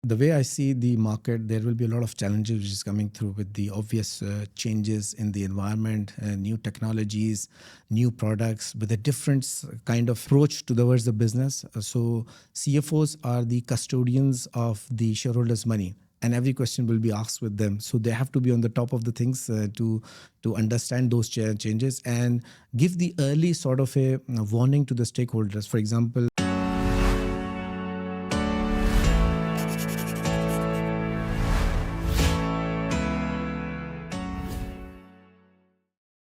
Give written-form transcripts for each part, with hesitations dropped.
The way I see the market, there will be a lot of challenges which is coming through with the obvious changes in the environment, new technologies, new products with a different kind of approach towards the business. So CFOs are the custodians of the shareholders' money, and every question will be asked with them. So they have to be on the top of the things to understand those changes and give the early sort of a warning to the stakeholders. For example,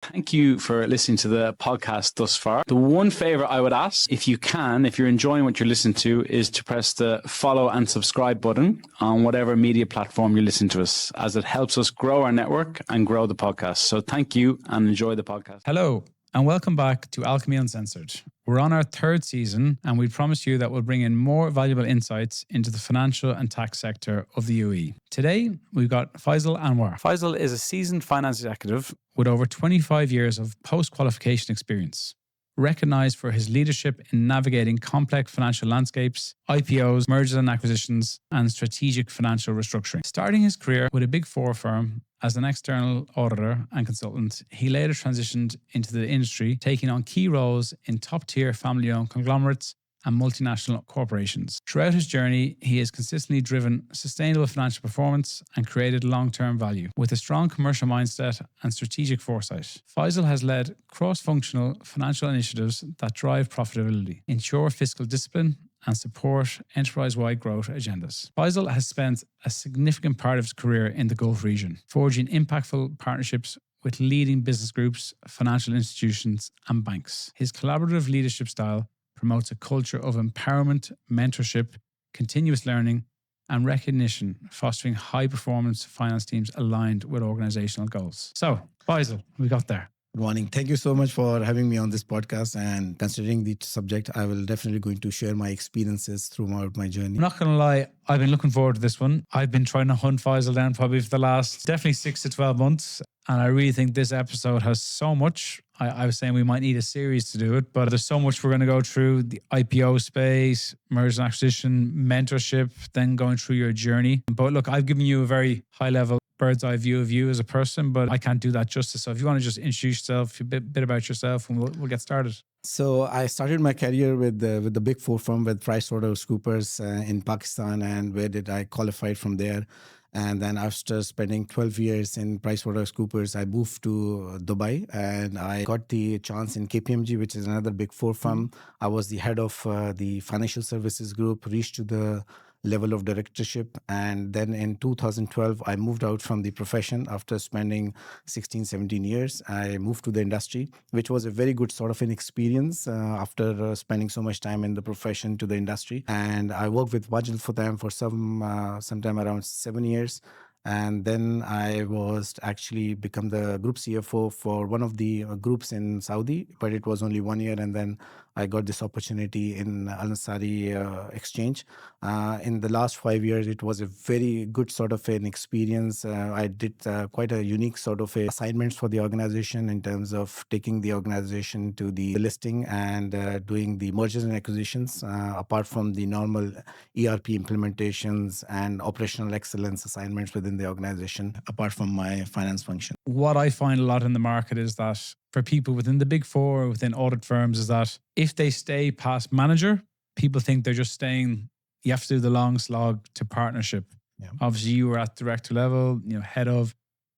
Thank you for listening to the podcast thus far. The one favor I would ask, if you can, if you're enjoying what you're listening to, is to press the follow and subscribe button on whatever media platform you listen to us, as it helps us grow our network and grow the podcast. So thank you and enjoy the podcast. Hello, and welcome back to Alchemy Uncensored. We're on our third season, and we promise you that we'll bring in more valuable insights into the financial and tax sector of the UAE. Today, we've got Faisal Anwar. Faisal is a seasoned finance executive with over 25 years of post-qualification experience, recognized for his leadership in navigating complex financial landscapes, IPOs, mergers and acquisitions, and strategic financial restructuring. Starting his career with a Big Four firm as an external auditor and consultant, he later transitioned into the industry, taking on key roles in top-tier family-owned conglomerates and multinational corporations. Throughout his journey, he has consistently driven sustainable financial performance and created long-term value. With a strong commercial mindset and strategic foresight, Faisal has led cross-functional financial initiatives that drive profitability, ensure fiscal discipline, and support enterprise-wide growth agendas. Faisal has spent a significant part of his career in the Gulf region, forging impactful partnerships with leading business groups, financial institutions, and banks. His collaborative leadership style promotes a culture of empowerment, mentorship, continuous learning, and recognition, fostering high-performance finance teams aligned with organizational goals. So, Faisal, we got there. good morning. Thank you so much for having me on this podcast. And considering the subject, I will definitely going to share my experiences throughout my journey. I'm not going to lie, I've been looking forward to this one. I've been trying to hunt Faisal down probably for the last definitely 6 to 12 months. And I really think this episode has so much. I was saying we might need a series to do it, but there's so much we're going to go through: the IPO space, merger and acquisition, mentorship, then going through your journey. But look, I've given you a very high level bird's eye view of you as a person, but I can't do that justice. So if you want to just introduce yourself, a bit about yourself, and we'll get started. So I started my career with the Big Four firm with PricewaterhouseCoopers in Pakistan, and where did I qualify from there. And then after spending 12 years in PricewaterhouseCoopers, I moved to Dubai, and I got the chance in KPMG, which is another Big Four firm. I was the head of the financial services group, reached to the level of directorship. And then in 2012, I moved out from the profession after spending 16, 17 years. I moved to the industry, which was a very good sort of an experience after spending so much time in the profession to the industry. And I worked with Wajil for them for sometime around 7 years. And then I was actually become the group CFO for one of the groups in Saudi, but it was only 1 year. And then I got this opportunity in Al Ansari exchange. In the last 5 years, it was a very good sort of an experience. I did quite a unique sort of assignments for the organization in terms of taking the organization to the listing and doing the mergers and acquisitions, apart from the normal ERP implementations and operational excellence assignments within the organization, apart from my finance function. What I find a lot in the market is that for people within the Big Four, within audit firms, is that if they stay past manager, people think they're just staying, you have to do the long slog to partnership. Yeah. Obviously, you were at director level, head of,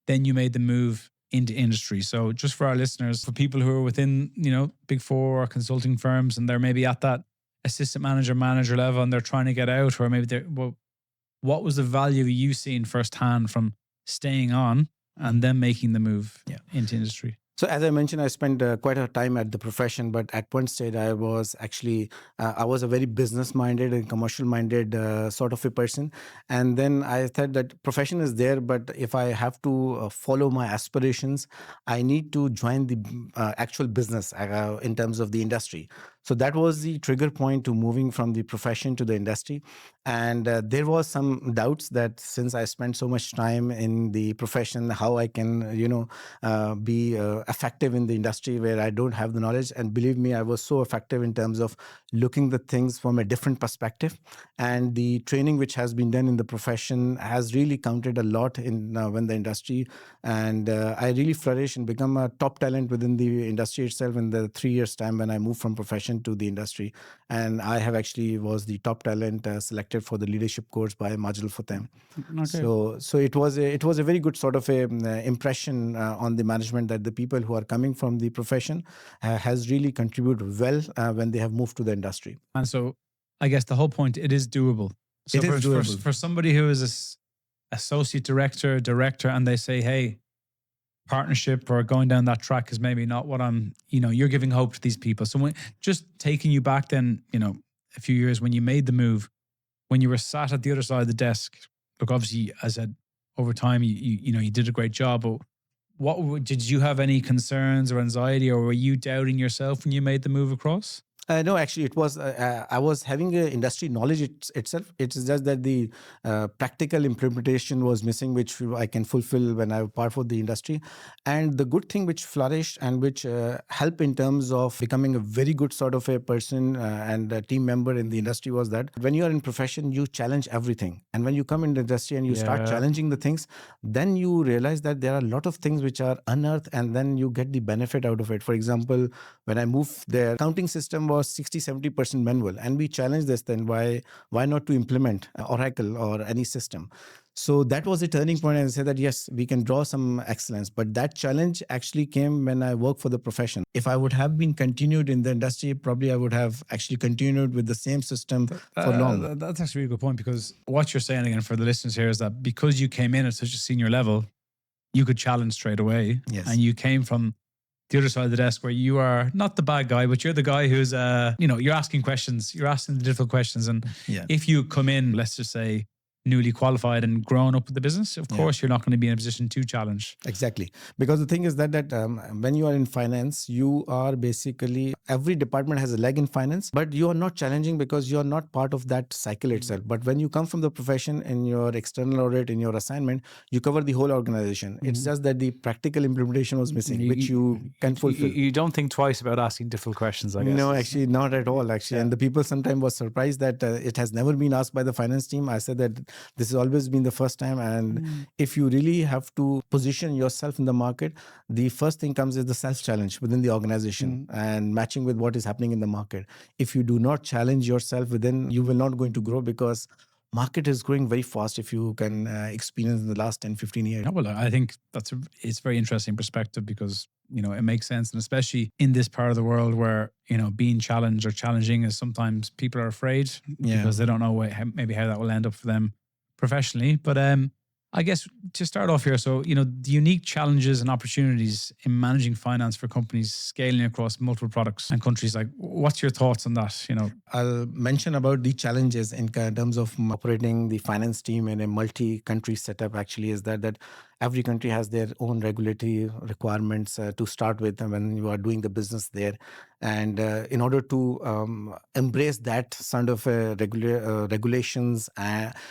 then you made the move into industry. So just for our listeners, for people who are within, Big Four or consulting firms, and they're maybe at that assistant manager level and they're trying to get out, or maybe what was the value you seen firsthand from staying on and then making the move into industry? So as I mentioned, I spent quite a time at the profession, but at one stage I was actually, I was a very business-minded and commercial-minded sort of a person. And then I thought that profession is there, but if I have to follow my aspirations, I need to join the actual business in terms of the industry. So that was the trigger point to moving from the profession to the industry. And there was some doubts that since I spent so much time in the profession, how I can, be effective in the industry where I don't have the knowledge. And believe me, I was so effective in terms of looking the things from a different perspective. And the training which has been done in the profession has really counted a lot in when the industry. And I really flourished and become a top talent within the industry itself in the 3 years time when I moved from profession to the industry. And I have actually was the top talent selected for the leadership course by Majul Futem. Okay. So it was a very good sort of a impression on the management that the people who are coming from the profession has really contributed well when they have moved to the industry. And so I guess the whole point, it is doable. So It is doable. For somebody who is associate director, and they say, hey, partnership or going down that track is maybe not what you're giving hope to these people. So just taking you back then, a few years when you made the move, when you were sat at the other side of the desk, look, obviously, as I said, over time, you did a great job, but did you have any concerns or anxiety, or were you doubting yourself when you made the move across? No, actually, it was. I was having industry knowledge itself. It's just that the practical implementation was missing, which I can fulfill when I'm part of the industry. And the good thing which flourished and which helped in terms of becoming a very good sort of a person and a team member in the industry was that when you are in profession, you challenge everything. And when you come in the industry and you start challenging the things, then you realize that there are a lot of things which are unearthed, and then you get the benefit out of it. For example, when I moved there, accounting system was 60-70% manual, and we challenged this. Then why not to implement Oracle or any system? So that was a turning point, and I said that yes, we can draw some excellence. But that challenge actually came when I worked for the profession. If I would have been continued in the industry, probably I would have actually continued with the same system for long. That's actually a really good point, because what you're saying, again, for the listeners here, is that because you came in at such a senior level, you could challenge straight away. Yes. And you came from the other side of the desk where you are not the bad guy, but you're the guy who's, you're asking questions, you're asking the difficult questions. And if you come in, let's just say, newly qualified and grown up with the business, of course, you're not going to be in a position to challenge. Exactly. Because the thing is that when you are in finance, you are basically, every department has a leg in finance, but you are not challenging because you are not part of that cycle itself. But when you come from the profession, in your external audit, in your assignment, you cover the whole organization. It's just that the practical implementation was missing, which you can fulfill. You don't think twice about asking difficult questions, I guess. No, actually, not at all, actually. And the people sometimes was surprised that it has never been asked by the finance team. I said that this has always been the first time. And if you really have to position yourself in the market, the first thing comes is the self-challenge within the organization and matching with what is happening in the market. If you do not challenge yourself within, you will not going to grow, because market is growing very fast, if you can experience in the last 10, 15 years. Yeah, well, I think it's a very interesting perspective, because, it makes sense. And especially in this part of the world where, being challenged or challenging is sometimes people are afraid because they don't know maybe how that will end up for them professionally. But I guess to start off here, so, the unique challenges and opportunities in managing finance for companies scaling across multiple products and countries, like, what's your thoughts on that? I'll mention about the challenges in terms of operating the finance team in a multi-country setup. Actually, is that every country has their own regulatory requirements to start with when you are doing the business there. And in order to embrace that sort of regulations,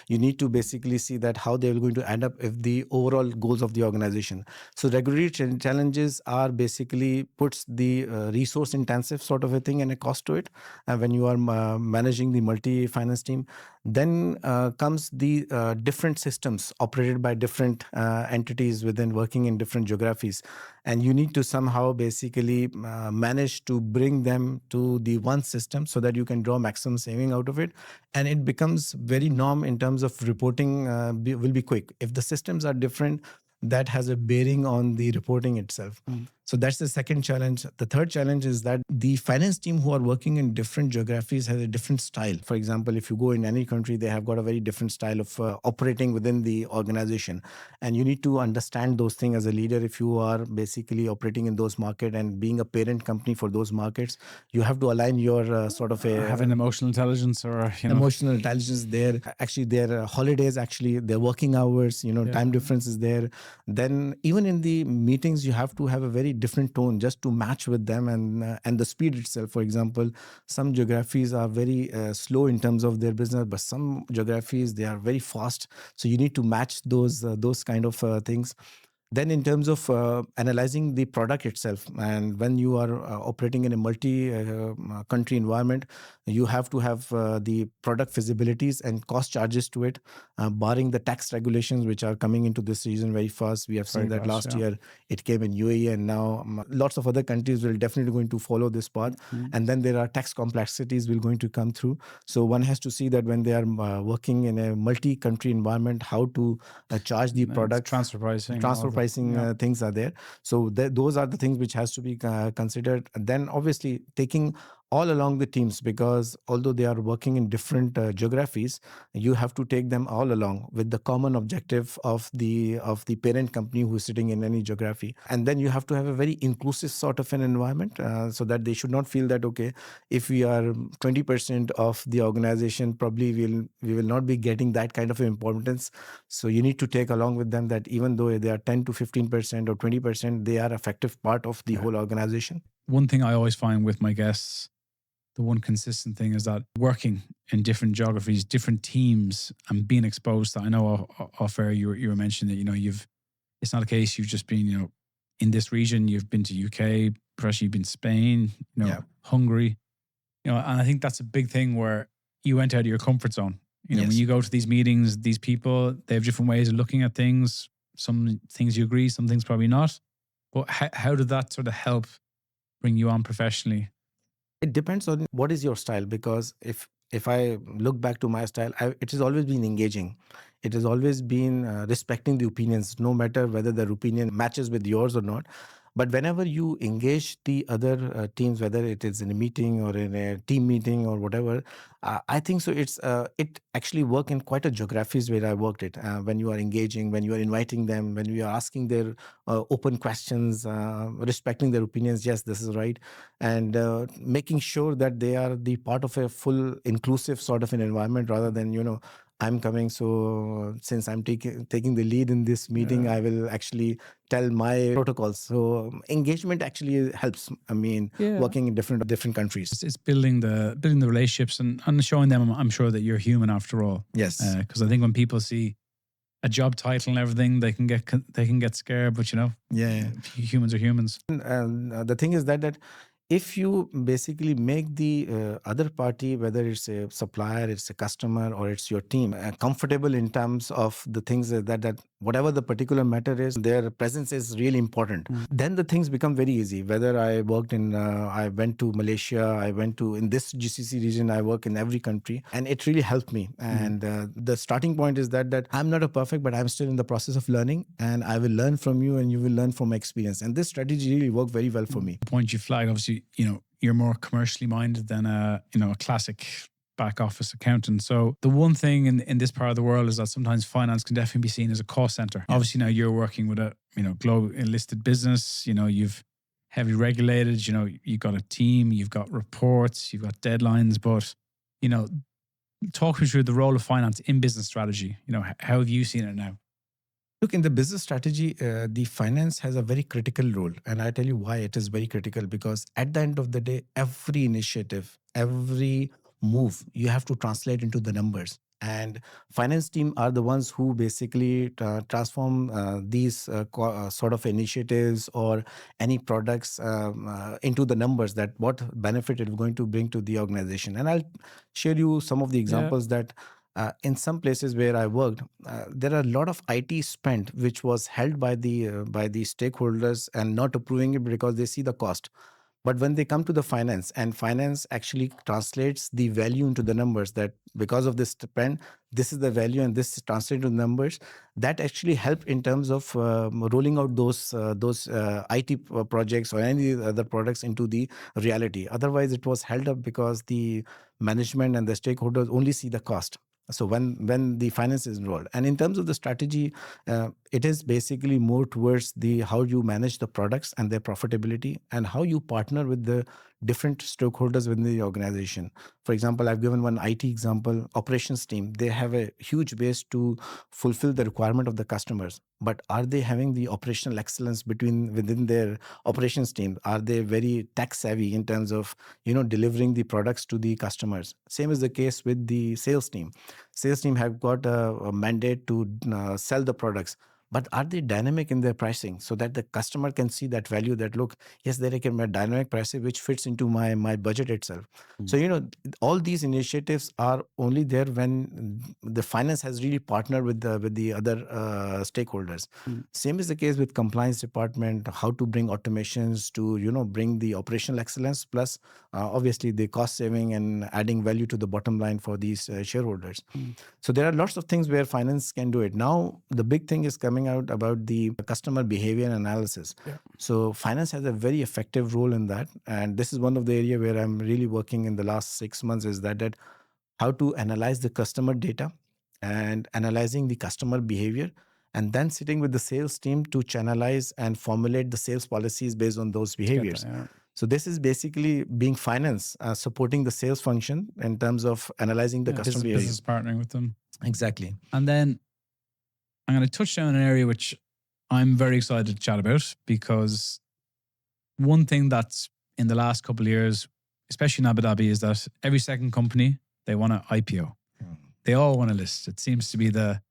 you need to basically see that how they're going to end up with the overall goals of the organization. So regulatory challenges are basically puts the resource intensive sort of a thing and a cost to it when you are managing the multi-finance team. Then comes the different systems operated by different entities within working in different geographies. And you need to somehow basically manage to bring them to the one system so that you can draw maximum saving out of it. And it becomes very norm in terms of reporting will be quick. If the systems are different, that has a bearing on the reporting itself. So that's the second challenge. The third challenge is that the finance team who are working in different geographies has a different style. For example, if you go in any country, they have got a very different style of operating within the organization. And you need to understand those things as a leader. If you are basically operating in those markets and being a parent company for those markets, you have to align your sort of a... having emotional intelligence or, Emotional intelligence there. Actually, their holidays, actually, their working hours, time difference is there. Then even in the meetings, you have to have a very different tone just to match with them, and the speed itself. For example, some geographies are very slow in terms of their business, but some geographies they are very fast. So you need to match those kind of things. Then, in terms of analyzing the product itself, and when you are operating in a multi-country environment, you have to have the product feasibilities and cost charges to it, barring the tax regulations which are coming into this season very fast. We have seen Very that fast, last yeah. year it came in UAE, and now lots of other countries will definitely going to follow this path. And then there are tax complexities will going to come through. So one has to see that when they are working in a multi-country environment, how to charge the product. Transfer pricing. Transfer pricing things are there. So those are the things which has to be considered. And then obviously taking all along the teams, because although they are working in different geographies, you have to take them all along with the common objective of the parent company who is sitting in any geography. And then you have to have a very inclusive sort of an environment, so that they should not feel that, okay, if we are 20% of the organization, probably we will not be getting that kind of importance. So you need to take along with them that even though they are 10 to 15% or 20%, they are effective part of the whole organization. One thing I always find with my guests, the one consistent thing is that working in different geographies, different teams, and being exposed to, I know off air you were mentioning that, it's not a case you've just been, in this region, you've been to UK, perhaps you've been to Spain, Hungary, and I think that's a big thing where you went out of your comfort zone. When you go to these meetings, these people, they have different ways of looking at things. Some things you agree, some things probably not. But how did that sort of help bring you on professionally? It depends on what is your style, because if I look back to my style, it has always been engaging. It has always been respecting the opinions, no matter whether their opinion matches with yours or not. But whenever you engage the other teams, whether it is in a meeting or in a team meeting or whatever, I think so. It actually work in quite a geographies where I worked it. When you are engaging, when you are inviting them, when you are asking their open questions, respecting their opinions. Yes, this is right, and making sure that they are the part of a full inclusive sort of an environment, rather than I'm coming, so since I'm taking the lead in this meeting, I will actually tell my protocols. So engagement actually helps. Working in different countries. It's building the relationships and showing them, I'm sure, that you're human after all. Yes. Because I think when people see a job title and everything, they can get scared. But humans are humans. And the thing is that if you basically make the other party, whether it's a supplier, it's a customer, or it's your team, comfortable in terms of the things that whatever the particular matter is, their presence is really important. Then the things become very easy. Whether I worked I went to Malaysia, I went to, in this GCC region, I work in every country, and it really helped me. And the starting point is that I'm not a perfect, but I'm still in the process of learning, and I will learn from you, and you will learn from my experience. And this strategy really worked very well for me. The point you flagged, obviously, you're more commercially minded than a classic back office accountant. So the one thing in this part of the world is that sometimes finance can definitely be seen as a cost center. Yeah. Obviously now you're working with a global listed business. You've heavily regulated. You've got a team, you've got reports, you've got deadlines. But talk me through the role of finance in business strategy. How have you seen it now? Look, in the business strategy, the finance has a very critical role. And I tell you why it is very critical, because at the end of the day, every initiative, every move, you have to translate into the numbers. And finance team are the ones who basically transform these sort of initiatives or any products into the numbers, that what benefit it is going to bring to the organization. And I'll share you some of the examples that in some places where I worked, there are a lot of IT spent which was held by the stakeholders and not approving it because they see the cost. But when they come to the finance, and finance actually translates the value into the numbers, that because of this spend, this is the value and this is translated to numbers, that actually help in terms of rolling out those IT projects or any other products into the reality. Otherwise, it was held up because the management and the stakeholders only see the cost. So when the finance is involved, and in terms of the strategy, it is basically more towards the how you manage the products and their profitability, and how you partner with the different stakeholders within the organization. For example, I've given one IT example, operations team. They have a huge base to fulfill the requirement of the customers. But are they having the operational excellence within their operations team? Are they very tech savvy in terms of delivering the products to the customers? Same is the case with the sales team. Sales team have got a mandate to sell the products, but are they dynamic in their pricing so that the customer can see that value, that look, yes, there can be dynamic pricing which fits into my budget itself. So all these initiatives are only there when the finance has really partnered with the other stakeholders. Same is the case with compliance department, how to bring automations to bring the operational excellence, plus obviously the cost saving and adding value to the bottom line for these shareholders. So there are lots of things where finance can do it. Now the big thing is coming out about the customer behavior analysis. So finance has a very effective role in that, and this is one of the area where I'm really working in the last 6 months, is that how to analyze the customer data and analyzing the customer behavior, and then sitting with the sales team to channelize and formulate the sales policies based on those behaviors. So this is basically being finance, supporting the sales function in terms of analyzing the customer behavior. Business partnering with them. Exactly. And then I'm going to touch down an area which I'm very excited to chat about, because one thing that's in the last couple of years, especially in Abu Dhabi, is that every second company, they want to IPO. They all want to list. It seems to be the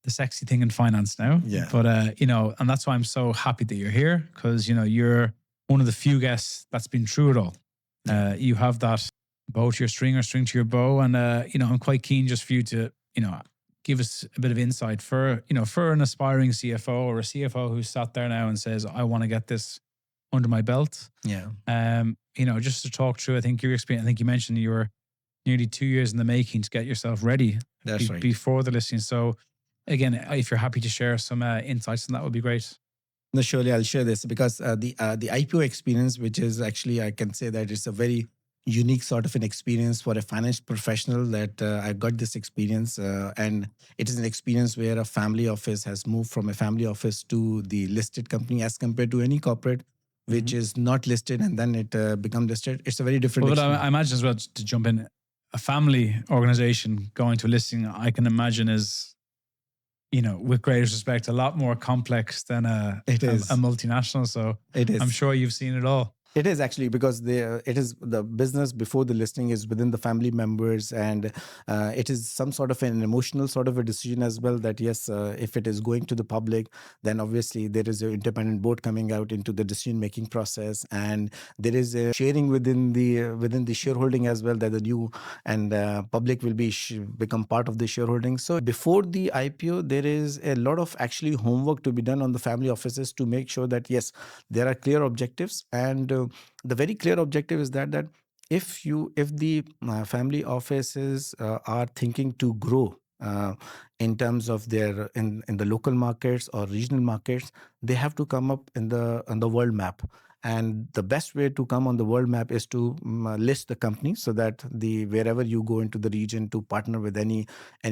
sexy thing in finance now. Yeah. But, and that's why I'm so happy that you're here, because, you're one of the few guests that's been through it all. You have that bow to your string or string to your bow. And, I'm quite keen just for you to, give us a bit of insight for an aspiring CFO or a CFO who's sat there now and says, I want to get this under my belt. Yeah. Just to talk through, I think your experience, I think you mentioned you were nearly 2 years in the making to get yourself ready Right. before the listing. So again, if you're happy to share some insights, then that would be great. No, surely I'll share this, because the IPO experience, which is actually, I can say that it's a very unique sort of an experience for a finance professional, that I got this experience, and it is an experience where a family office has moved from a family office to the listed company, as compared to any corporate which is not listed and then it become listed. It's a very different But experience. I imagine as well, to jump in, a family organization going to a listing, I can imagine is, with greatest respect, a lot more complex than a multinational. So It is. I'm sure you've seen it all. It is actually, because it is the business before the listing is within the family members, and it is some sort of an emotional sort of a decision as well, that yes, if it is going to the public, then obviously there is an independent board coming out into the decision making process, and there is a sharing within the shareholding as well, that the new and public will become part of the shareholding. So before the IPO, there is a lot of actually homework to be done on the family offices to make sure that yes, there are clear objectives, and the very clear objective is that if the family offices are thinking to grow in terms of their in the local markets or regional markets, they have to come up on the world map. And the best way to come on the world map is to list the company, so that wherever you go into the region to partner with any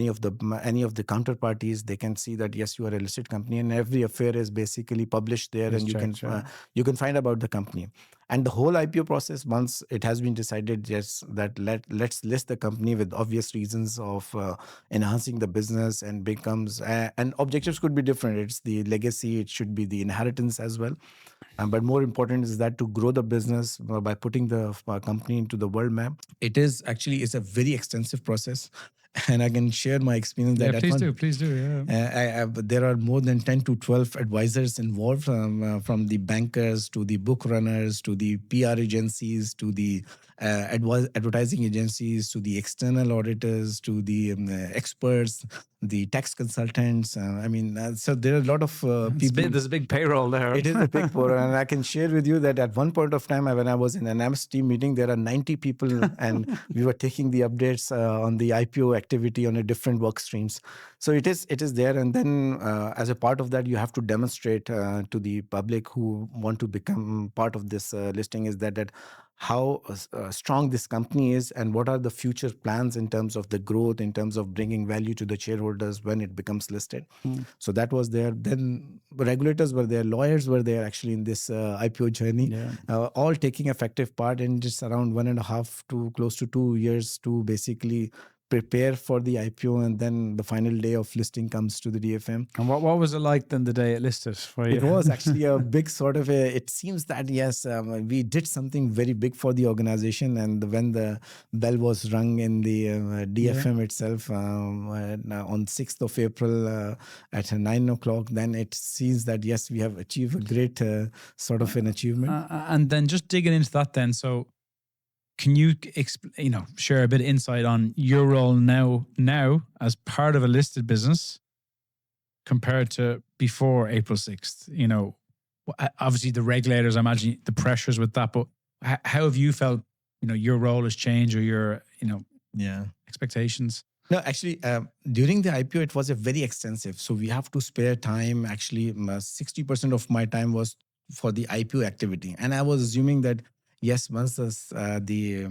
of the counterparties, they can see that yes, you are a listed company, and every affair is basically published there, and you can find about the company. And the whole IPO process, once it has been decided, yes, that let's list the company with obvious reasons of enhancing the business, and becomes and objectives could be different. It's the legacy, it should be the inheritance as well. But more important is that to grow the business by putting the company into the world map. It's a very extensive process, and I can share my experience. Yeah, please do. Yeah. There are more than 10 to 12 advisors involved, from the bankers to the book runners to the PR agencies to the advertising agencies to the external auditors to the experts, the tax consultants. So there are a lot of people. There's a big payroll there. It is a big payroll, and I can share with you that at one point of time, when I was in an MS team meeting, there are 90 people, and we were taking the updates on the IPO activity on a different work streams. So it is there, and then as a part of that, you have to demonstrate to the public who want to become part of this listing, is that how strong this company is and what are the future plans in terms of the growth, in terms of bringing value to the shareholders when it becomes listed. So that was there. Then regulators were there, lawyers were there actually in this IPO journey, all taking effective part in just around 1.5 to close to 2 years to basically prepare for the IPO, and then the final day of listing comes to the DFM. And what was it like then the day it listed for you? It was actually a big sort of it seems that yes, we did something very big for the organization, and when the bell was rung in the DFM itself on 6th of April at 9 o'clock, then it seems that yes, we have achieved a great sort of an achievement. And then just digging into that then, so can you share a bit of insight on your role now as part of a listed business compared to before April 6th? Obviously the regulators, I imagine the pressures with that, but how have you felt, your role has changed or your, expectations? No, actually, during the IPO, it was a very extensive. So we have to spare time. Actually, 60% of my time was for the IPO activity. And I was assuming that yes, once the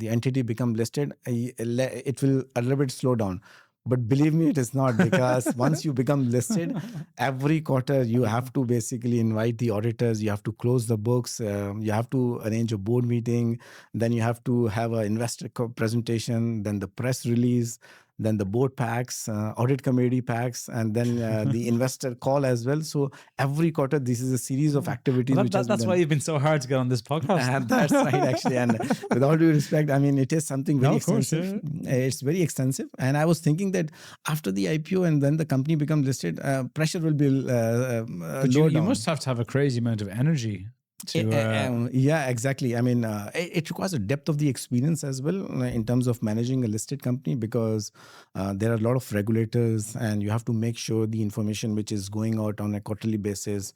entity become listed, it will a little bit slow down. But believe me, it is not, because once you become listed, every quarter you have to basically invite the auditors, you have to close the books, you have to arrange a board meeting, then you have to have an investor presentation, then the press release, then the board packs, audit committee packs, and then the investor call as well. So every quarter, this is a series of activities. That's why you've been so hard to get on this podcast. And that's right, actually. And with all due respect, I mean, it is something very extensive. It's very extensive. And I was thinking that after the IPO and then the company becomes listed, pressure will be but you must have to have a crazy amount of energy. Yeah, exactly. I mean, it requires a depth of the experience as well in terms of managing a listed company, because there are a lot of regulators and you have to make sure the information which is going out on a quarterly basis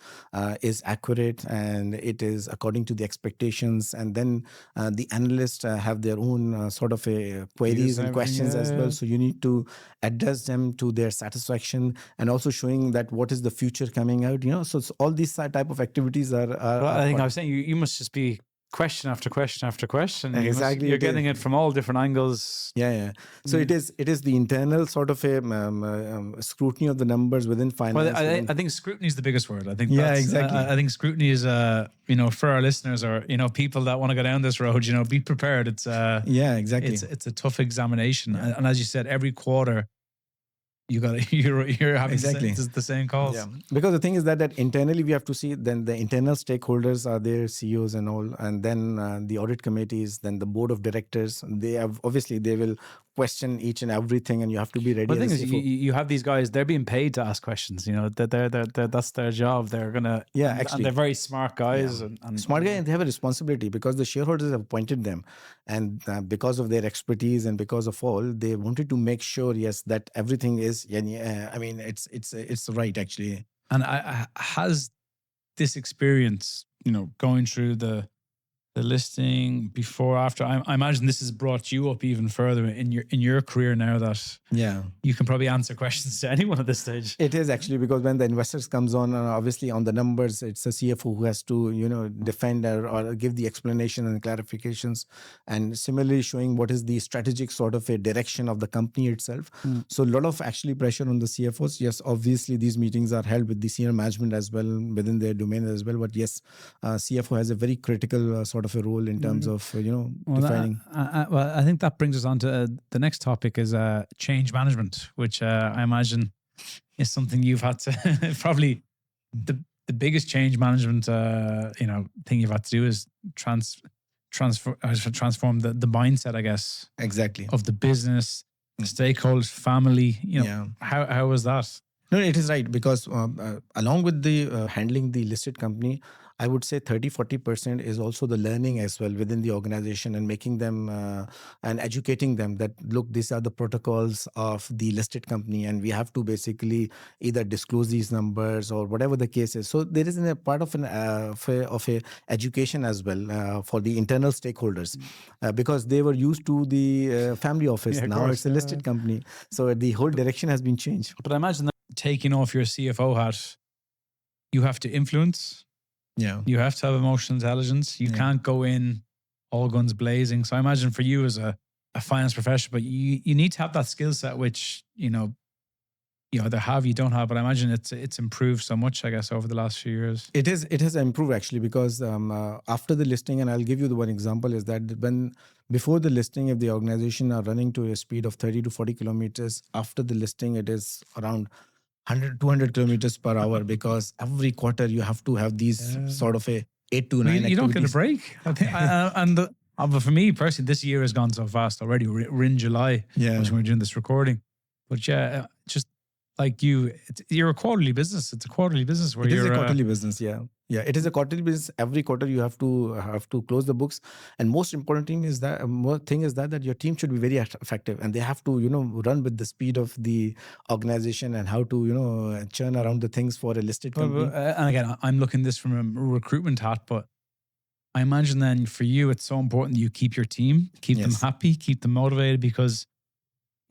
is accurate and it is according to the expectations. And then the analysts have their own sort of queries and questions as well. So you need to address them to their satisfaction, and also showing that what is the future coming out, So all these type of activities are I think I was saying you must just be question after question after question. Exactly, You're getting it from all different angles. Yeah. So it is the internal sort of a scrutiny of the numbers within finance. Well, I think scrutiny is the biggest word. I think exactly. I think scrutiny is for our listeners or people that want to go down this road, be prepared. It's exactly. It's a tough examination, and as you said, every quarter you're having the same calls. Yeah, because the thing is that internally we have to see, then the internal stakeholders are their CEOs and all, and then the audit committees, then the board of directors. They will question each and everything, and you have to be ready. But the thing is, you have these guys; they're being paid to ask questions. That's their job. They're gonna actually, and they're very smart guys and smart guys, and they have a responsibility because the shareholders have appointed them, and because of their expertise and because of all, they wanted to make sure that everything is. I mean, it's right actually. And has this experience, going through the listing before, after, I imagine this has brought you up even further in your career now that you can probably answer questions to anyone at this stage. It is actually, because when the investors comes on, obviously on the numbers, it's a CFO who has to defend or give the explanation and clarifications, and similarly showing what is the strategic sort of a direction of the company itself. So a lot of actually pressure on the CFOs. Yes, obviously these meetings are held with the senior management as well within their domain as well, but yes, CFO has a very critical sort of a role in terms of defining. Well, I think that brings us on to the next topic is change management, which I imagine is something you've had to probably the biggest change management thing you've had to do is transform the mindset, I guess, exactly, of the business, stakeholders, family. How was that? No, it is right, because along with the handling the listed company, I would say 30-40% is also the learning as well within the organization, and making them and educating them that, look, these are the protocols of the listed company and we have to basically either disclose these numbers or whatever the case is. So there is a part of a education as well for the internal stakeholders, because they were used to the family office. Now it's a listed company. So the whole direction has been changed. But I imagine that taking off your CFO hat, you have to influence. Yeah. You have to have emotional intelligence. You can't go in all guns blazing. So I imagine for you as a finance professional, but you need to have that skill set, which, you either have, you don't have, but I imagine it's improved so much, I guess, over the last few years. It has improved actually, because after the listing, and I'll give you the one example, is that before the listing, if the organization are running to a speed of 30 to 40 kilometers, after the listing, it is around 100, 200 kilometers per hour, because every quarter you have to have these sort of a 8 to 9 You don't get a activities. break. I think, but for me personally, this year has gone so fast already. We're in July, Yeah. when we're doing this recording. But yeah, just like you're a quarterly business. It's a quarterly business where It is you're a quarterly business, yeah. It is a quarterly business. Every quarter you have to close the books, and most important thing is that your team should be very effective, and they have to run with the speed of the organization, and how to churn around the things for a listed company. And again, I'm looking this from a recruitment hat, but I imagine then for you, it's so important that you keep your team, keep them Yes. happy, keep them motivated, because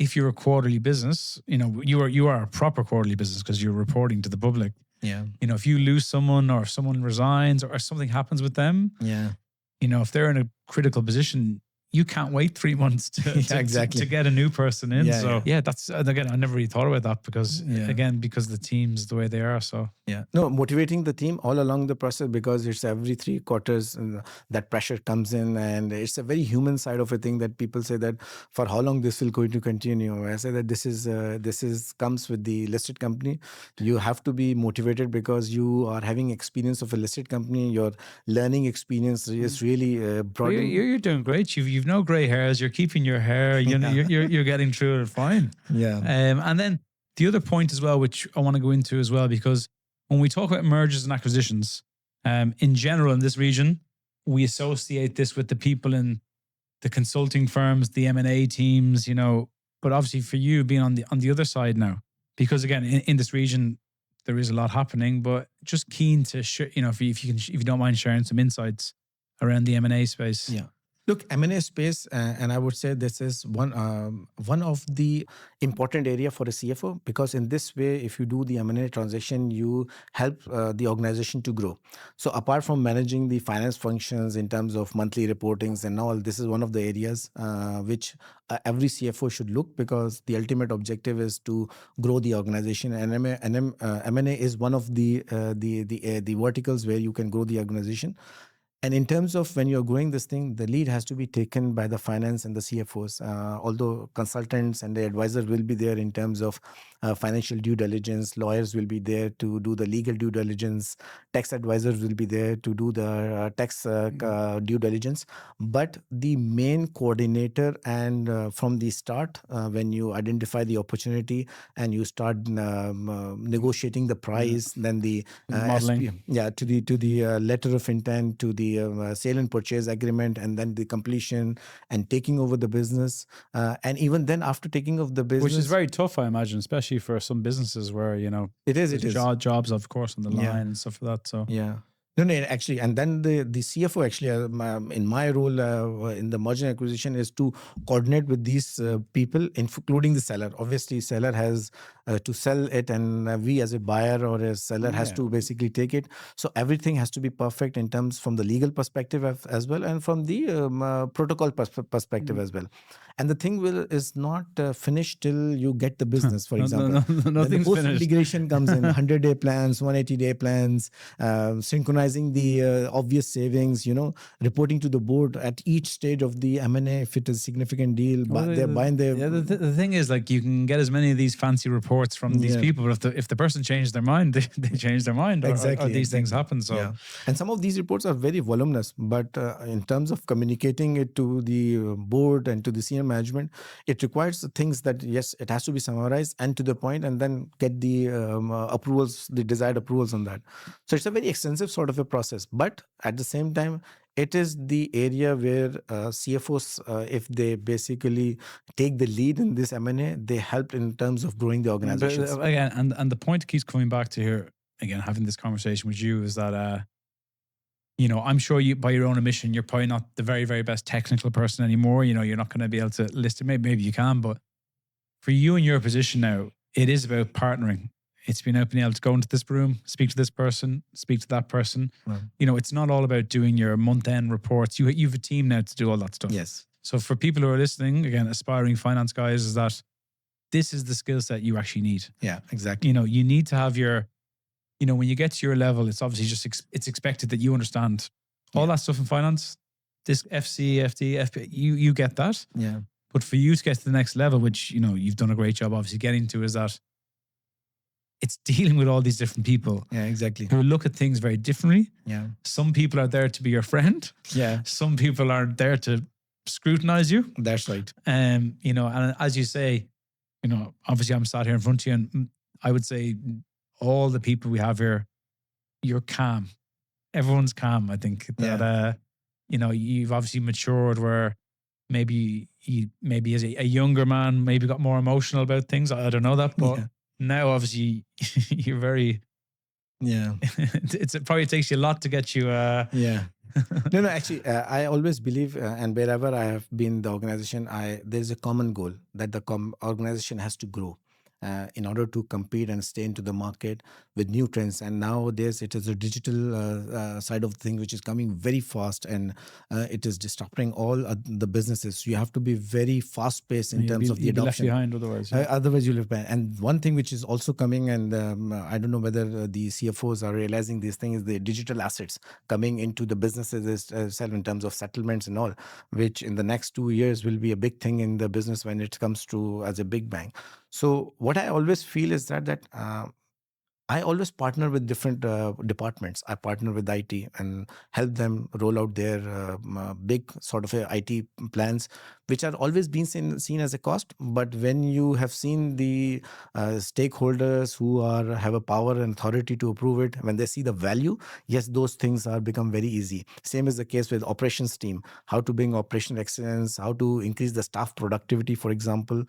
if you're a quarterly business, you are a proper quarterly business because you're reporting to the public. Yeah, If you lose someone, or if someone resigns, or something happens with them, yeah. if they're in a critical position, you can't wait 3 months exactly. to get a new person in. Yeah, So that's, and again, I never really thought about that because because the team's the way they are. So No, motivating the team all along the process, because it's every 3 quarters that pressure comes in, and it's a very human side of a thing that people say that for how long this will going to continue. I say that this is comes with the listed company. You have to be motivated because you are having experience of a listed company. Your learning experience is really broad. you're doing great. You've no gray hairs. You're keeping your hair. You're getting through it fine. Yeah. And then the other point as well, which I want to go into as well, because when we talk about mergers and acquisitions, in general in this region, we associate this with the people in the consulting firms, the M&A teams, But obviously, for you being on the other side now, because again, in this region, there is a lot happening. But just keen to if you don't mind sharing some insights around the M&A space. Yeah. Look, M&A space, and I would say this is one of the important area for a CFO, because in this way, if you do the M&A transaction, you help the organization to grow. So apart from managing the finance functions in terms of monthly reportings and all, this is one of the areas which every CFO should look, because the ultimate objective is to grow the organization. And M&A is one of the verticals where you can grow the organization. And in terms of when you're growing this thing, the lead has to be taken by the finance and the CFOs. Although consultants and the advisors will be there in terms of financial due diligence, lawyers will be there to do the legal due diligence, tax advisors will be there to do the tax due diligence. But the main coordinator, and from the start, when you identify the opportunity and you start negotiating the price, then the Modeling. to the letter of intent, to the sale and purchase agreement, and then the completion and taking over the business, and even then after taking over the business, Which is very tough, I imagine, especially for some businesses where it is jobs, of course, on the line and stuff like that. So No, actually, and then the CFO actually, in my role in the merger and acquisition, is to coordinate with these people, including the seller. Obviously, seller has to sell it, and we as a buyer or a seller has to basically take it. So everything has to be perfect in terms from the legal perspective as well, and from the protocol perspective as well. And the thing is not finished till you get the business. For example, nothing's post finished. integration comes in, 100-day plans, 180-day plans, synchronizing the obvious savings, reporting to the board at each stage of the M&A if it is a significant deal. But they're buying the thing is, like, you can get as many of these fancy reports from these people, but if the person changed their mind, they change their mind. Or these things happen. So and some of these reports are very voluminous, but in terms of communicating it to the board and to the senior management, it requires things that, yes, it has to be summarized and to the point, and then get the approvals, the desired approvals on that. So it's a very extensive sort of a process, but at the same time, it is the area where CFOs, if they basically take the lead in this M&A, they help in terms of growing the organizations. But again, and the point keeps coming back to here, again, having this conversation with you, is that I'm sure you, by your own admission, you're probably not the very, very best technical person anymore. You're not going to be able to list it. Maybe you can, but for you in your position now, it is about partnering. It's being able to go into this room, speak to this person, speak to that person. Right. You know, it's not all about doing your month-end reports. You've a team now to do all that stuff. Yes. So for people who are listening, again, aspiring finance guys, is that this is the skill set you actually need. Yeah, exactly. You know, you need to have your, you know, when you get to your level, it's obviously just, it's expected that you understand all that stuff in finance. This FC, FD, FP, you get that. Yeah. But for you to get to the next level, which, you know, you've done a great job obviously getting to, is that it's dealing with all these different people. Yeah, exactly. Who look at things very differently. Yeah. Some people are there to be your friend. Yeah. Some people are there to scrutinize you. That's right. You know, and as you say, you know, obviously I'm sat here in front of you, and I would say all the people we have here, you're calm. Everyone's calm. I think that, you know, you've obviously matured where maybe as a younger man, maybe got more emotional about things. I don't know that, but now obviously you're very, it probably takes you a lot to get you. No, actually, I always believe, and wherever I have been in the organization, there's a common goal that the organization has to grow. In order to compete and stay into the market with new trends. And nowadays it is a digital side of things which is coming very fast, and it is disrupting all the businesses. So you have to be very fast paced in terms of the adoption. You'll be left behind otherwise. Otherwise you'll left behind. And one thing which is also coming, and I don't know whether the CFOs are realizing these things, the digital assets coming into the businesses itself in terms of settlements and all, which in the next 2 years will be a big thing in the business when it comes to as a big bang. So what I always feel is that I always partner with different departments. I partner with IT and help them roll out their big sort of IT plans, which are always being seen as a cost. But when you have seen the stakeholders who have a power and authority to approve it, when they see the value, yes, those things are become very easy. Same is the case with operations team, how to bring operational excellence, how to increase the staff productivity, for example.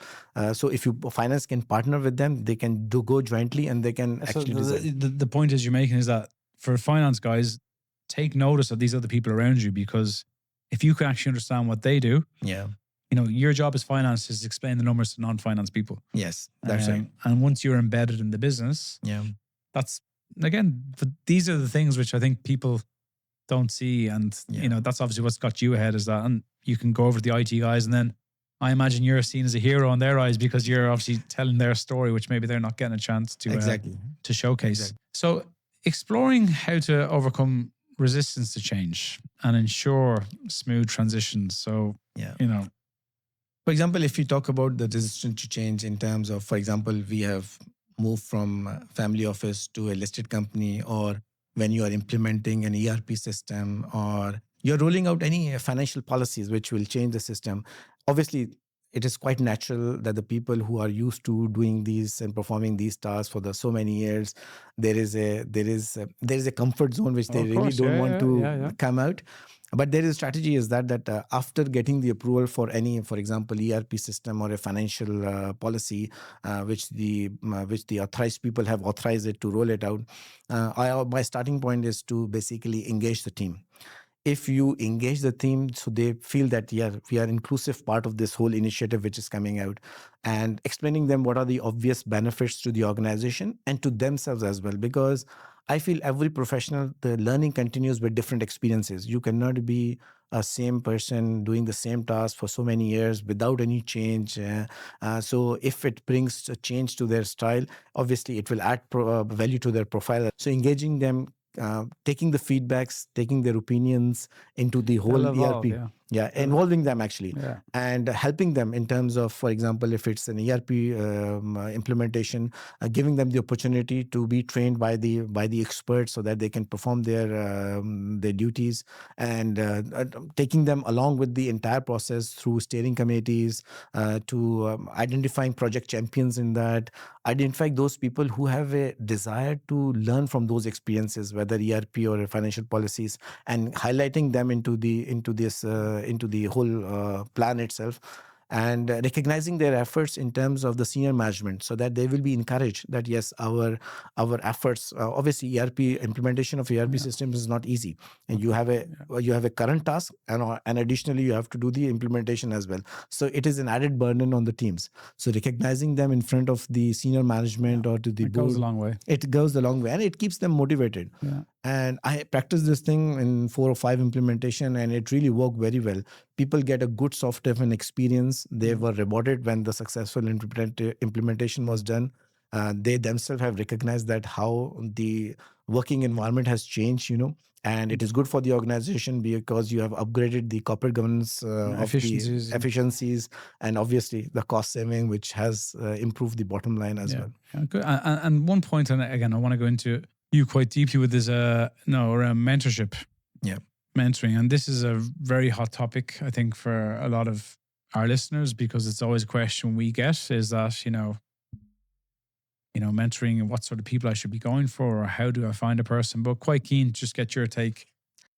So if finance can partner with them, they can go jointly, and they can actually the point is you're making is that for finance guys, take notice of these other people around you, because if you can actually understand what they do, you know, your job as finance is to explain the numbers to non-finance people. Yes, that's right. And once you're embedded in the business, that's, again, these are the things which I think people don't see. And, you know, that's obviously what's got you ahead, is that, and you can go over to the IT guys, and then I imagine you're seen as a hero in their eyes because you're obviously telling their story, which maybe they're not getting a chance to to showcase. Exactly. So exploring how to overcome resistance to change and ensure smooth transitions. So, you know. For example, if you talk about the resistance to change in terms of, for example, we have moved from family office to a listed company, or when you are implementing an ERP system, or you're rolling out any financial policies which will change the system. Obviously, it is quite natural that the people who are used to doing these and performing these tasks for so many years, there is a comfort zone which they really don't want to come out. But there is a strategy is that after getting the approval for any, for example, ERP system or a financial policy, which the authorized people have authorized it to roll it out, my starting point is to basically engage the team. If you engage the team so they feel that, we are inclusive part of this whole initiative which is coming out, and explaining them what are the obvious benefits to the organization and to themselves as well. Because I feel every professional, the learning continues with different experiences. You cannot be a same person doing the same task for so many years without any change. So if it brings a change to their style, obviously it will add value to their profile. So engaging them, taking the feedbacks, taking their opinions into the whole ERP. Involving them actually, and helping them in terms of, for example, if it's an ERP implementation, giving them the opportunity to be trained by the experts so that they can perform their duties, and taking them along with the entire process through steering committees, to identifying project champions in that, identifying those people who have a desire to learn from those experiences, whether ERP or financial policies, and highlighting them into the whole plan itself. and recognizing their efforts in terms of the senior management, so that they will be encouraged that yes, our efforts, obviously ERP implementation of ERP systems is not easy, and you have a current task, and additionally you have to do the implementation as well. So it is an added burden on the teams. So recognizing them in front of the senior management or to the It board, goes a long way. it goes a long way, and it keeps them motivated. Yeah. And I practiced this thing in 4 or 5 implementation, and it really worked very well. People get a good soft-defined experience. They were rewarded when the successful implementation was done. They themselves have recognized that how the working environment has changed, and it is good for the organization because you have upgraded the corporate governance of efficiencies. the efficiencies, and obviously the cost saving, which has improved the bottom line as well. Yeah, good. And one point, and again, I want to go into you quite deeply with this, around mentorship. Yeah. Mentoring. And this is a very hot topic, I think, for a lot of our listeners, because it's always a question we get is that, mentoring and what sort of people I should be going for, or how do I find a person? But quite keen to just get your take.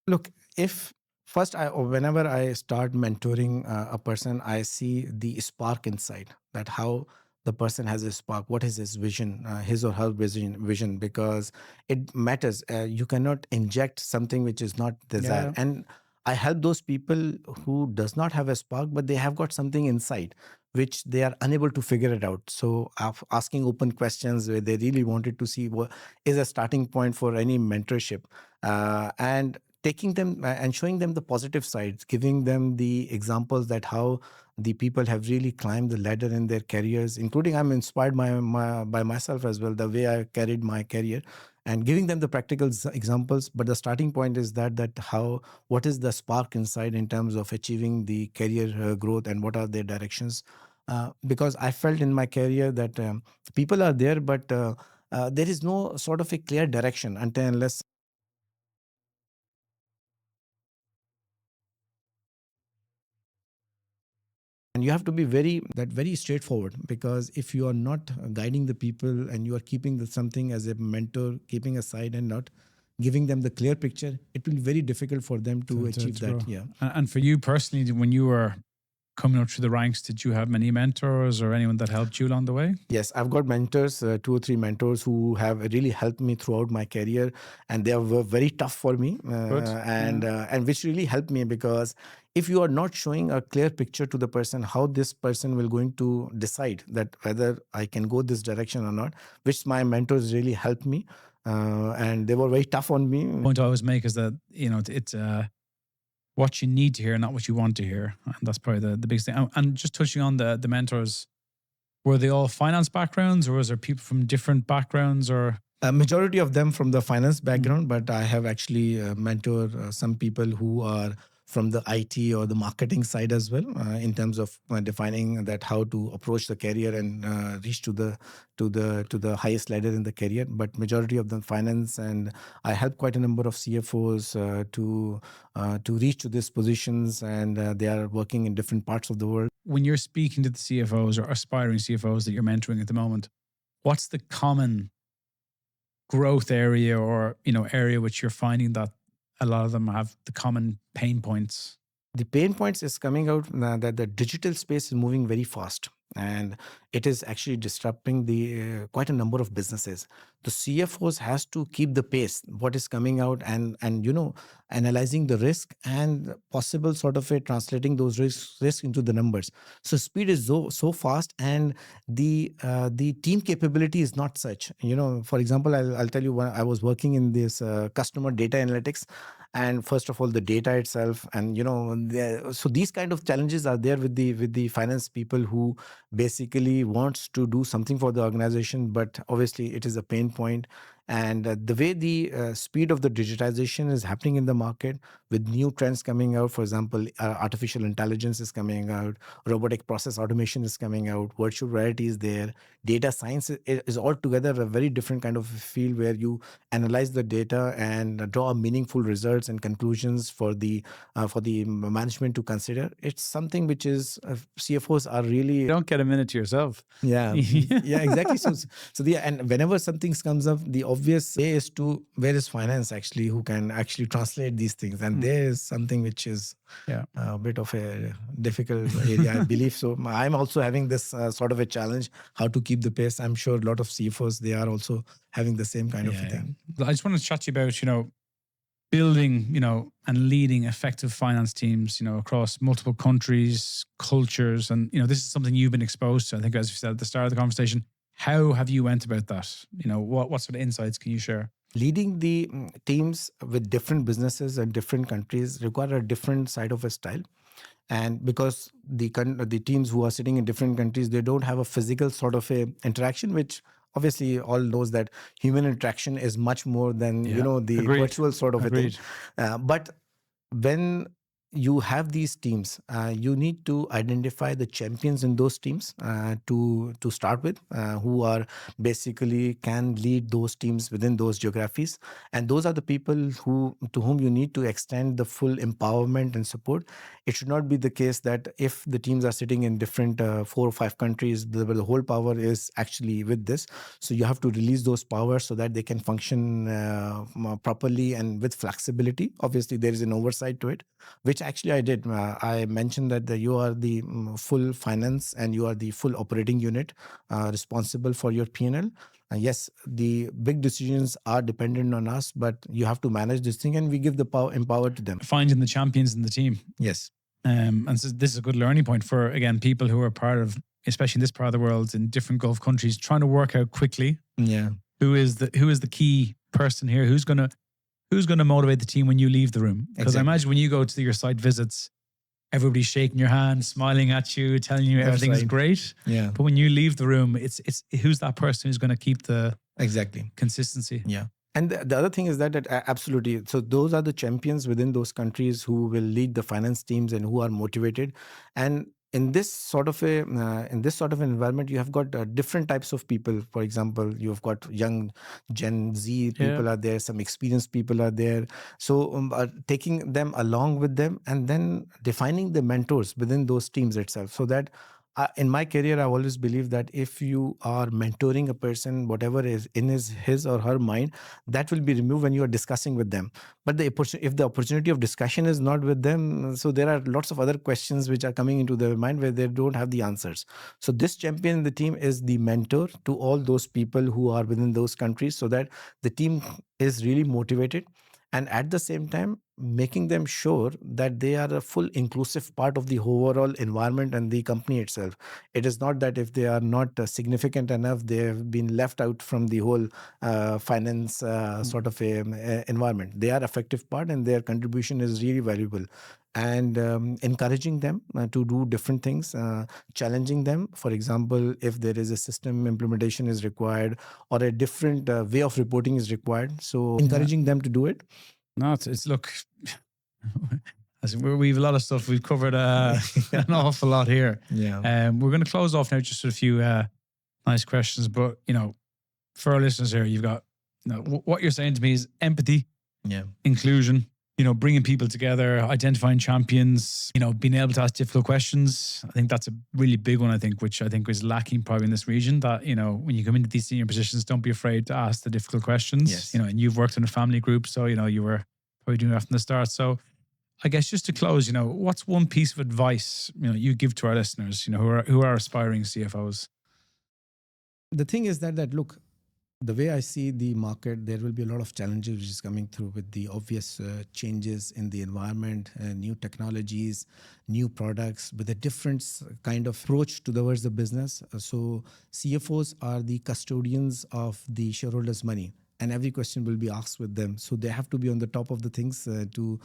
Look, whenever I start mentoring a person, I see the spark inside, that how the person has a spark, what is his vision, his or her vision, because it matters. You cannot inject something which is not desired. Yeah. And I help those people who does not have a spark, but they have got something inside which they are unable to figure it out. So asking open questions where they really wanted to see what is a starting point for any mentorship, and taking them and showing them the positive sides, giving them the examples that how the people have really climbed the ladder in their careers, including I'm inspired by myself as well, the way I carried my career, and giving them the practical examples. But the starting point is that what is the spark inside in terms of achieving the career growth, and what are their directions. Because I felt in my career that people are there, but there is no sort of a clear direction until unless. And you have to be very straightforward, because if you are not guiding the people and you are keeping something as a mentor, keeping aside and not giving them the clear picture, it will be very difficult for them to achieve that. grow. Yeah. And for you personally, when you were coming up through the ranks, did you have many mentors or anyone that helped you along the way? Yes, I've got mentors, 2 or 3 mentors who have really helped me throughout my career, and they were very tough for me, and which really helped me, because if you are not showing a clear picture to the person, how this person will going to decide that whether I can go this direction or not, which my mentors really helped me, and they were very tough on me. The point I always make is that, it's what you need to hear, not what you want to hear. And that's probably the biggest thing. And just touching on the mentors, were they all finance backgrounds, or was there people from different backgrounds? Or a majority of them from the finance background, but I have actually mentored some people who are from the IT or the marketing side as well, in terms of defining that how to approach the career and reach to the highest ladder in the career. But majority of them finance, and I help quite a number of CFOs to reach to these positions, and they are working in different parts of the world. When you're speaking to the CFOs or aspiring CFOs that you're mentoring at the moment, what's the common growth area or area which you're finding that a lot of them have the common pain points? The pain points is coming out that the digital space is moving very fast, and it is actually disrupting the quite a number of businesses. The CFOs has to keep the pace, what is coming out, and analyzing the risk and possible sort of translating those risks into the numbers. So speed is so fast, and the team capability is not such. For example, I'll tell you, when I was working in this customer data analytics, and first of all the data itself, and so these kind of challenges are there with the finance people who basically wants to do something for the organization, but obviously it is a pain point. And the way the speed of the digitization is happening in the market, with new trends coming out, for example, artificial intelligence is coming out, robotic process automation is coming out, virtual reality is there, data science is altogether a very different kind of field, where you analyze the data and draw meaningful results and conclusions for the management to consider. It's something which is CFOs are really. You don't get a minute to yourself. Yeah, yeah, exactly. And whenever something comes up, obvious way is to, where is finance actually, who can actually translate these things? And there is something which is a bit of a difficult area, I believe. So I'm also having this sort of a challenge, how to keep the pace. I'm sure a lot of CFOs, they are also having the same kind of a thing. I just want to chat to you about, building, and leading effective finance teams, across multiple countries, cultures. And, this is something you've been exposed to. I think, as you said at the start of the conversation, how have you went about that? What sort of insights can you share? Leading the teams with different businesses and different countries require a different side of a style. And because the teams who are sitting in different countries, they don't have a physical sort of a interaction, which obviously all knows that human interaction is much more than, the virtual sort of a thing. But when you have these teams, you need to identify the champions in those teams to start with, who are basically can lead those teams within those geographies. And those are the people to whom you need to extend the full empowerment and support. It should not be the case that if the teams are sitting in different 4 or 5 countries, the whole power is actually with this. So you have to release those powers so that they can function properly and with flexibility. Obviously, there is an oversight to it, which actually I did. I mentioned that you are the full finance and you are the full operating unit responsible for your P&L. Yes, the big decisions are dependent on us, but you have to manage this thing, and we give the empower to them. Finding the champions in the team. Yes. And so this is a good learning point for, again, people who are part of, especially in this part of the world, in different Gulf countries, trying to work out quickly. Yeah. Who is the key person here? Who's going to motivate the team when you leave the room? Because I imagine when you go to your site visits, everybody's shaking your hand, smiling at you, telling you everything's great. Yeah. But when you leave the room, it's who's that person who's going to keep the consistency? Yeah. And the other thing is that absolutely. So those are the champions within those countries who will lead the finance teams and who are motivated. And in this sort of an environment, you have got different types of people. For example, you've got young Gen Z people are there, some experienced people are there. So taking them along with them and then defining the mentors within those teams itself, so that in my career, I've always believed that if you are mentoring a person, whatever is in his or her mind, that will be removed when you are discussing with them. But if the opportunity of discussion is not with them, so there are lots of other questions which are coming into their mind where they don't have the answers. So this champion in the team is the mentor to all those people who are within those countries, so that the team is really motivated. And at the same time, making them sure that they are a full inclusive part of the overall environment and the company itself. It is not that if they are not significant enough, they have been left out from the whole finance sort of environment. They are effective part and their contribution is really valuable. And encouraging them to do different things, challenging them. For example, if there is a system implementation is required or a different way of reporting is required. So encouraging them to do it. No, it's look, we've a lot of stuff. We've covered an awful lot here. Yeah. We're going to close off now just with a few nice questions. But, for our listeners here, you've got, what you're saying to me is empathy, inclusion, bringing people together, identifying champions, being able to ask difficult questions. I think that's a really big one, which I think is lacking probably in this region, that, when you come into these senior positions, don't be afraid to ask the difficult questions. Yes. And you've worked in a family group, so, you were probably doing that from the start. So I guess just to close, what's one piece of advice, you give to our listeners, who are aspiring CFOs? The thing is that look, the way I see the market, there will be a lot of challenges which is coming through with the obvious changes in the environment, new technologies, new products with a different kind of approach towards the business. So CFOs are the custodians of the shareholders' money, and every question will be asked with them. So they have to be on the top of the things to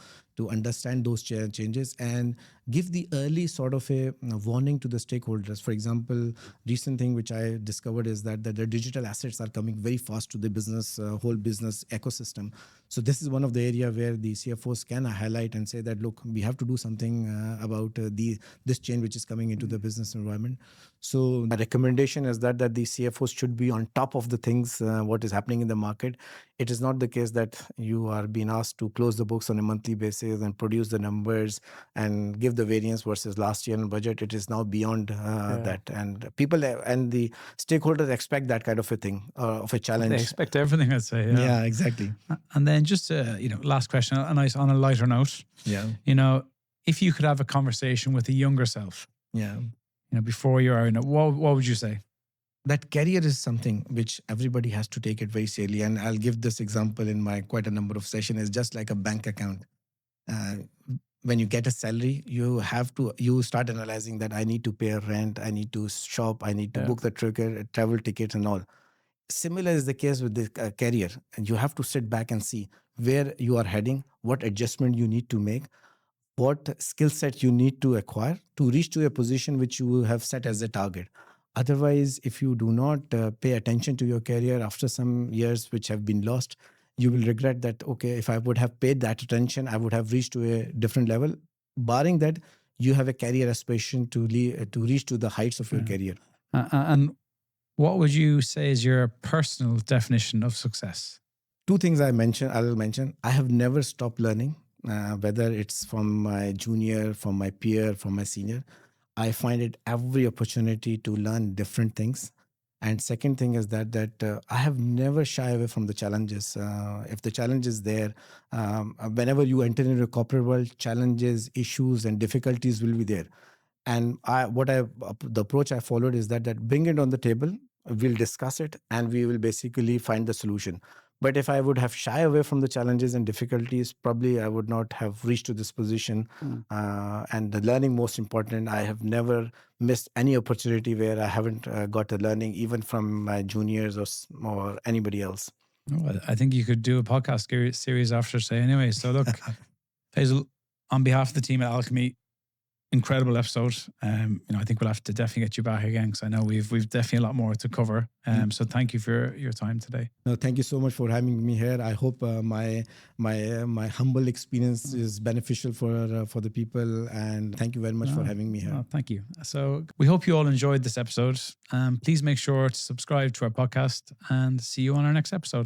understand those changes and give the early sort of a warning to the stakeholders. For example, recent thing which I discovered is that the digital assets are coming very fast to the business, whole business ecosystem. So this is one of the area where the CFOs can highlight and say that, look, we have to do something about this change which is coming into the business environment. So my recommendation is that the CFOs should be on top of the things, what is happening in the market. market. It is not the case that you are being asked to close the books on a monthly basis and produce the numbers and give the variance versus last year budget. It is now beyond that, and people and the stakeholders expect that kind of a thing, of a challenge. They expect everything, I'd say. Yeah, exactly. And then just last question, a nice on a lighter note. Yeah. If you could have a conversation with a younger self, Yeah. Before you are, what would you say? That career is something which everybody has to take it very seriously. And I'll give this example in my quite a number of sessions. It's just like a bank account. When you get a salary, you start analyzing that I need to pay a rent, I need to shop, I need to book the travel tickets and all. Similar is the case with the career. And you have to sit back and see where you are heading, what adjustment you need to make, what skill set you need to acquire to reach to a position which you have set as a target. Otherwise, if you do not pay attention to your career after some years which have been lost, you will regret that, okay, if I would have paid that attention, I would have reached to a different level. Barring that, you have a career aspiration to reach to the heights of your career. And what would you say is your personal definition of success? Two things I will mention. I have never stopped learning, whether it's from my junior, from my peer, from my senior. I find it every opportunity to learn different things. And second thing is that I have never shy away from the challenges. If the challenge is there, whenever you enter into a corporate world, challenges, issues, and difficulties will be there. And the approach I followed is that bring it on the table, we'll discuss it, and we will basically find the solution. But if I would have shy away from the challenges and difficulties, probably I would not have reached to this position. And the learning, most important, I have never missed any opportunity where I haven't got a learning, even from my juniors or anybody else. Oh, I think you could do a podcast series after today anyway. So look, Faisal, on behalf of the team at Alchemy, incredible episode. I think we'll have to definitely get you back again, because I know we've definitely a lot more to cover. So thank you for your time today. No, thank you so much for having me here. I hope my humble experience is beneficial for the people, and thank you very much for having me here. Oh, thank you. So we hope you all enjoyed this episode. Please make sure to subscribe to our podcast, and see you on our next episode.